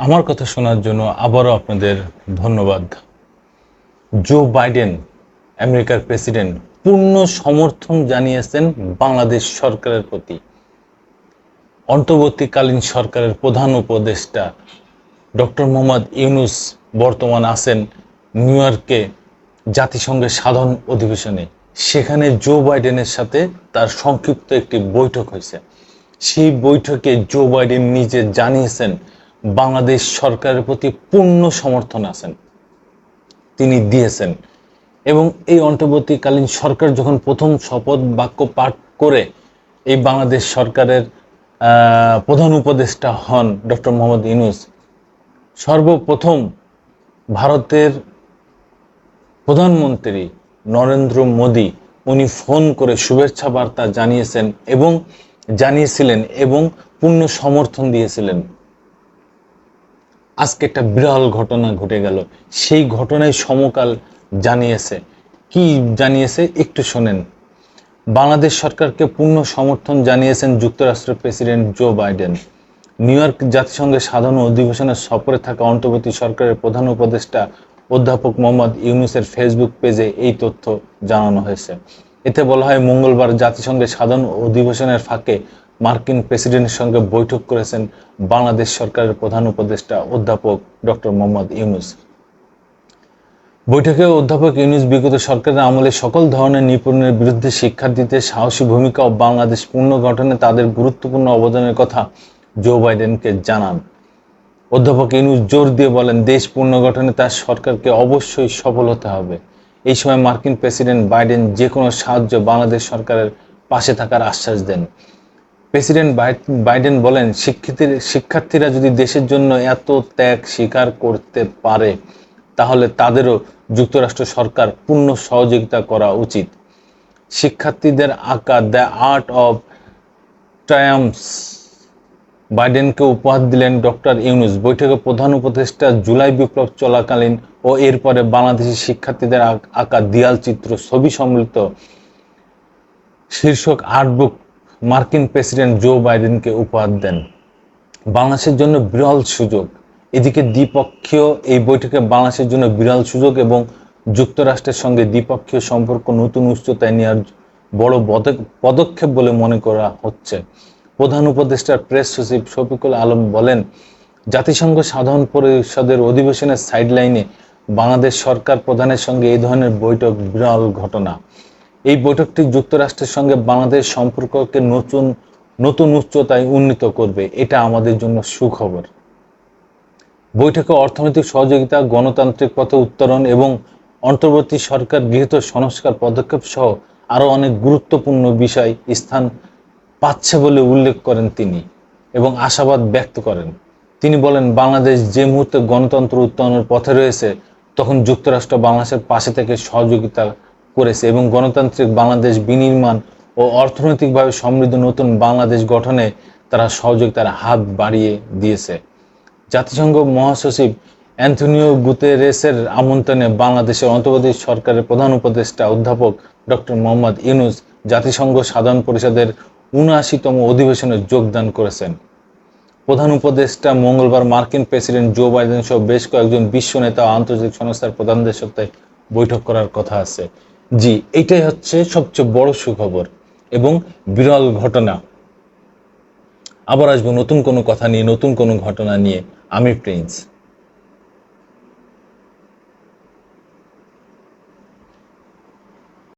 আমার কথা শোনার জন্য আবারও আপনাদের ধন্যবাদ। জো বাইডেন, আমেরিকার প্রেসিডেন্ট, পূর্ণ সমর্থন জানিয়েছেন বাংলাদেশ সরকারের প্রতি। অন্তর্বর্তীকালীন সরকারের প্রধান উপদেষ্টা ডক্টর মোহাম্মদ ইউনূস বর্তমান আছেন নিউ ইয়র্কে জাতিসংঘের সাধারণ অধিবেশনে। সেখানে জো বাইডেনের সাথে তার সংক্ষিপ্ত একটি বৈঠক হয়েছে। সেই বৈঠকে জো বাইডেন নিজে জানিয়েছেন বাংলাদেশ সরকারের প্রতি পূর্ণ সমর্থন আছেন, তিনি দিয়েছেন। এবং এই অন্তর্বর্তীকালীন সরকার যখন প্রথম শপথ বাক্য পাঠ করে এই বাংলাদেশ সরকারের প্রধান উপদেষ্টা হন ডক্টর মোহাম্মদ ইউনূস, সর্বপ্রথম ভারতের প্রধানমন্ত্রী নরেন্দ্র মোদী উনি ফোন করে শুভেচ্ছা বার্তা জানিয়েছিলেন এবং পূর্ণ সমর্থন দিয়েছিলেন। আজকে একটা বিরল ঘটনা ঘটে গেল, সেই ঘটনায় সমকাল জানিয়েছে। কি জানিয়েছে একটু শোনেন। বাংলাদেশ সরকারকে পূর্ণ সমর্থন জানিয়েছেন যুক্তরাষ্ট্রের president Joe Biden. New York জাতিসংঘের সাধারণ অধিবেশনে সফরে থাকা অন্তর্বর্তী সরকারের প্রধান উপদেষ্টা অধ্যাপক মোহাম্মদ ইউনূসের ফেসবুক পেজে এই তথ্য জানানো হয়েছে। এতে বলা হয়, মঙ্গলবার জাতিসংঘের সাধারণ অধিবেশনের ফাঁকে মার্কিন প্রেসিডেন্টের সঙ্গে বৈঠক করেছেন বাংলাদেশ সরকারের প্রধান উপদেষ্টা অধ্যাপক ডক্টর মোহাম্মদ ইউনূস। বৈঠকে অধ্যাপক ইউনূস বিগত সরকারের আমলে সকল ধরনের নিপীড়নের বিরুদ্ধে শিক্ষার্থীদের সাহসী ভূমিকা ও বাংলাদেশ পুনর্গঠনে তাদের গুরুত্বপূর্ণ অবদানের কথা জো বাইডেনকে জানান। অধ্যাপক ইউনূস জোর দিয়ে বলেন, দেশ পুনর্গঠনে তার সরকারকে অবশ্যই সফল হতে হবে। এই সময় মার্কিন প্রেসিডেন্ট বাইডেন যে কোনো সাহায্য বাংলাদেশ সরকারের পাশে থাকার আশ্বাস দেন। প্রেসিডেন্ট বাইডেন বলেন, শিক্ষার্থীরা যদি দেশের জন্য এত ত্যাগ স্বীকার করতে পারে তাহলে তাদেরও যুক্তরাষ্ট্র সরকার পূর্ণ সহযোগিতা করা উচিত। শিক্ষার্থীদের আঁকা দ্য আর্ট অব ট্রায়াম্পস বাইডেনকে উপহার দিলেন ডক্টর ইউনূস। বৈঠকে প্রধান উপদেষ্টা জুলাই বিপ্লব চলাকালীন ও এরপরে বাংলাদেশি শিক্ষার্থীদের আঁকা দেয়াল চিত্র ছবি সম্মিলিত শীর্ষক আর্টবুক মার্কিন প্রেসিডেন্ট জো বাইডেনকে উপহার দেন। বাংলাদেশের জন্য বিরল সুযোগ। এদিকে দ্বিপক্ষীয় এই বৈঠকে বাংলাদেশের জন্য বিরল সুযোগ এবং যুক্তরাষ্ট্রের সঙ্গে দ্বিপক্ষীয় সম্পর্ক নতুন উচ্চতায় নেওয়ার বড় পদক্ষেপ বলে মনে করা হচ্ছে। প্রধান উপদেষ্টার প্রেস সচিব শফিকুল আলম বলেন, জাতিসংঘ সাধারণ পরিষদের অধিবেশনের সাইডলাইনে বাংলাদেশ সরকার প্রধানের সঙ্গে এই ধরনের বৈঠক বিরল ঘটনা। এই বৈঠকটি যুক্তরাষ্ট্রের সঙ্গে বাংলাদেশ সম্পর্ককে নতুন উচ্চতায় উন্নীত করবে। এটা আমাদের জন্য সুখবর। বৈঠকে অর্থনৈতিক সহযোগিতা, গণতান্ত্রিক পথে উত্তরণ এবং অন্তর্বর্তী সরকার গৃহীত সংস্কার পদক্ষেপ সহ আরও অনেক গুরুত্বপূর্ণ বিষয় স্থান পাচ্ছে বলে উল্লেখ করেন তিনি এবং আশাবাদ ব্যক্ত করেন। তিনি বলেন, বাংলাদেশ যে মুহূর্তে গণতন্ত্র উত্তরণের পথে রয়েছে তখন যুক্তরাষ্ট্র বাংলাদেশের পাশে থেকে সহযোগিতা করেছে এবং গণতান্ত্রিক বাংলাদেশ বিনির্মাণ ও অর্থনৈতিকভাবে সমৃদ্ধ নতুন বাংলাদেশ গঠনে তারা সহযোগিতার হাত বাড়িয়ে দিয়েছে। জাতিসংঘ মহাসচিব অ্যান্টনিও গুতেরেসের আমন্ত্রণে বাংলাদেশের অন্তর্বর্তী সরকারের প্রধান উপদেষ্টা অধ্যাপক ডক্টর মোহাম্মদ ইউনূস জাতিসংঘ সাধারণ পরিষদের ৭৯তম অধিবেশনে যোগদান করেছেন। প্রধান উপদেষ্টা মঙ্গলবার মার্কিন প্রেসিডেন্ট জো বাইডেন সহ বেশ কয়েকজন বিশ্ব নেতা ও আন্তর্জাতিক সংস্থার প্রধানদের সাথে বৈঠক করার কথা আছে। জি, এটাই হচ্ছে সবচেয়ে বড় সুখবর এবং বিরল ঘটনা। আবার আসবো নতুন কোনো কথা নিয়ে, নতুন কোনো ঘটনা নিয়ে। আমি প্রিন্স।